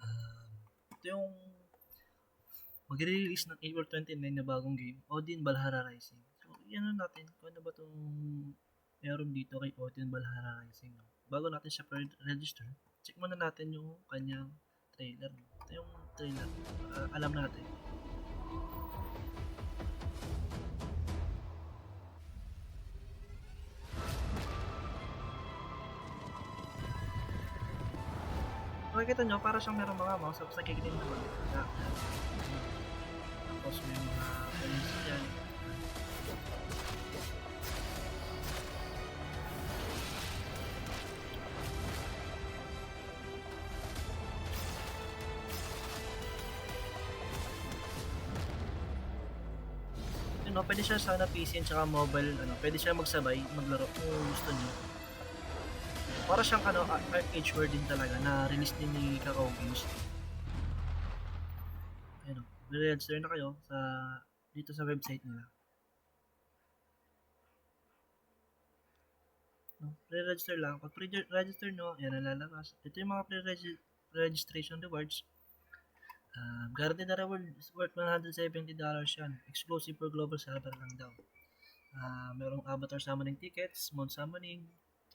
Ah, ito yung magre-release ng April 29 na bagong game, Odin Valhalla Rising. So, yan natin kung ano ba itong meron dito kay Odin Valhalla Rising. No? Bago natin siya register, check muna natin yung kanyang trailer. No? Ito yung trailer. Alam natin. Makikita nyo, para siyang merong mga mouse, tapos nakikita nyo naman. Tapos may mga points dyan. Yun, no, pwede siya sana PC at saka mobile, pwede siya magsabay, maglaro kung gusto nyo. Para siyang arcade word din talaga na release din ni Kakao Games. Ayun, register na kayo dito sa website nila. No, pre-register lang. Pag pre-register nyo, yan ang lalabas. Ito yung mga pre-registration rewards. Guaranteed na reward is worth $170 yan. Exclusive for global server lang daw. Merong avatar summoning tickets, mount summoning,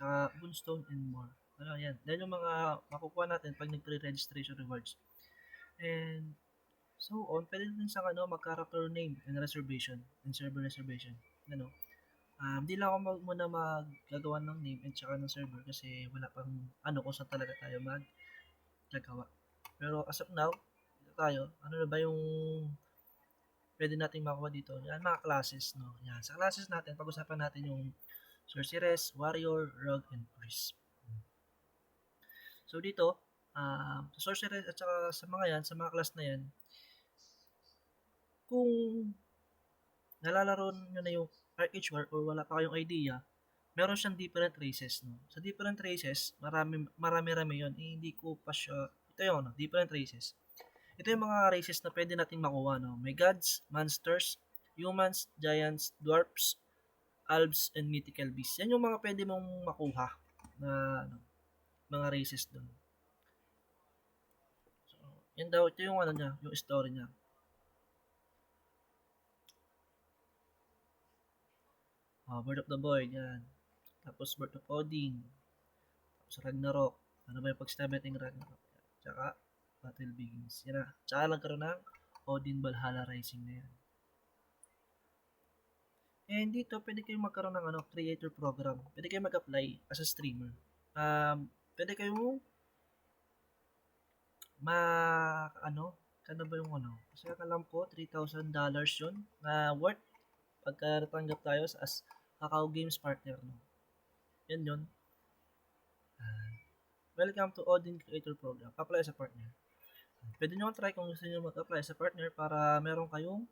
tsaka boonstone and more. Yan. Yan yung mga makukuha natin pag nag-pre-registration rewards. And so on, pwede din sa mag-character name and reservation and server reservation. Di lang ako muna maggagawa ng name and tsaka ng server kasi wala pang kung saan talaga tayo maggagawa. Pero as of now, dito tayo, ano na ba yung pwede nating makuha dito? Yan, mga classes, no? Yan, sa classes natin, pag-usapan natin yung sorceress, warrior, rogue, and priest. So dito, sa sorceress at saka sa mga yan, sa mga class na yan, kung nalalaro nyo na yung RH or wala pa kayong idea, meron siyang different races, no? Sa different races, marami yun. Hindi ko pa siya, ito yung different races. Ito yung mga races na pwede nating makuha, no? May gods, monsters, humans, giants, dwarfs, elves, and mythical beasts. Yan yung mga pwede mong makuha na mga races doon. So, yan daw, ito yung niya, yung story niya. Birth of the Void, yan. Tapos Birth of Odin. Tapos Ragnarok. Ano ba yung pag-stab ng Ragnarok? Tsaka Battle Begins. Yan na. Tsaka lang karoon ng Odin Valhalla Rising na yan. And dito, pwede kayong magkaroon ng creator program. Pwede kayong mag-apply as a streamer. Pwede kayong kano ba yung Kasi alam ko, $3,000 yun na worth pagka natanggap tayo as Kakao Games partner. No? Yan yun. Welcome to Odin Creator Program. Apply sa partner. Pwede nyo try kung gusto nyo mag-apply sa partner para meron kayong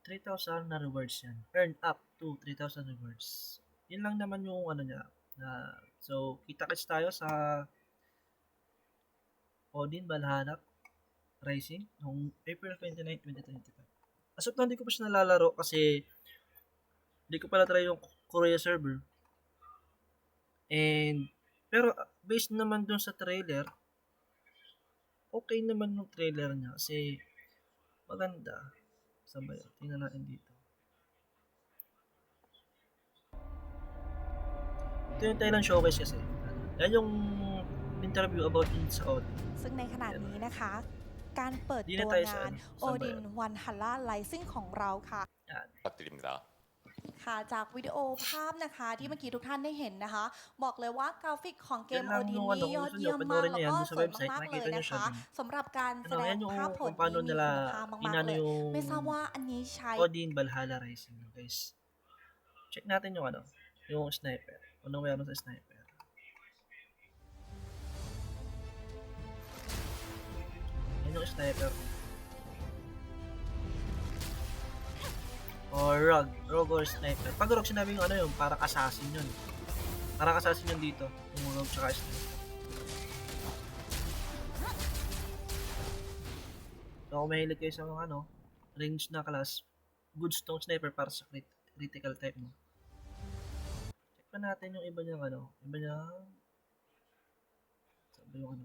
3,000 na rewards yan. Earn up to 3,000 rewards. Yun lang naman yung niya. So, kita-kits tayo sa Odin Valhalla Rising noong April 29, 2025. As of now, hindi ko pa siya nalalaro kasi hindi ko pala try yung Korea server. And, pero based naman dun sa trailer, okay naman yung trailer niya kasi maganda. Saan ba yun? Tingnan natin dito. Ito yung Thailand showcase kasi. Yan yung interview about in sa Odin. ซึ่งในขณะนี้นะคะ การเปิดตัวงาน Odin Valhalla Rising ของเราค่ะ 부탁드립니다. ค่ะจากวิดีโอภาพนะคะที่เมื่อกี้ทุกท่านได้เห็นนะคะ บอกเลยว่ากราฟิกของเกม Odin นี้ยอดเยี่ยมมากแล้วก็สวยมากๆเลยนะคะสำหรับการแสดงภาพผลที่มีคุณภาพมากๆเลยไม่ทราบว่าอันนี้ใช้ Odin Valhalla Rising, guys. Check natin yung sniper. Anong meron sa sniper? Yan yung sniper. Or rogue or sniper. Pag rogue, sinabi yung yun, parang assassin yun. Parang assassin yun dito. Yung rogue tsaka sniper. So, kung mahilig kayo sa mga range na class, good stone sniper para sa critical type mo. Check pa natin yung iba niyang iba niyang sabi yung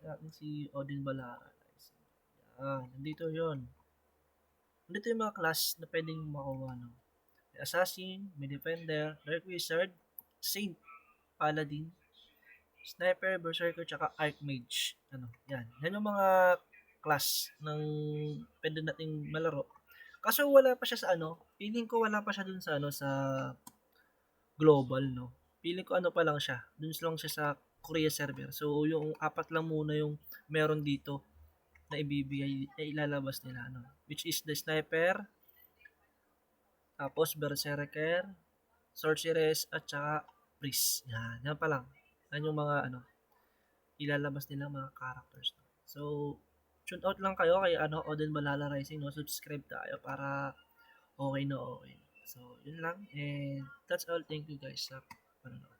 natin si Odin Balara. Nandito yon. Nandito yung mga class na pwedeng makuha, no? May Assassin, may Defender, Dark Wizard, Saint, Paladin, Sniper, Berserker, tsaka Archmage. Yan. Yan yung mga class ng pwede nating malaro. Kaso wala pa siya sa feeling ko wala pa siya dun sa sa global, no? Feeling ko pa lang siya. Dun lang siya sa Korea server. So, yung 4 lang muna yung meron dito na ibibigay, na ilalabas nila, no? Which is the Sniper, tapos Berserker, Sorceress, at saka Priest. Yan pa lang. Yan yung mga ilalabas nila mga characters. No? So, tune out lang kayo kay Odin Balala Rising, no? Subscribe tayo para okay na okay. So, yun lang. And that's all. Thank you guys sa panonood.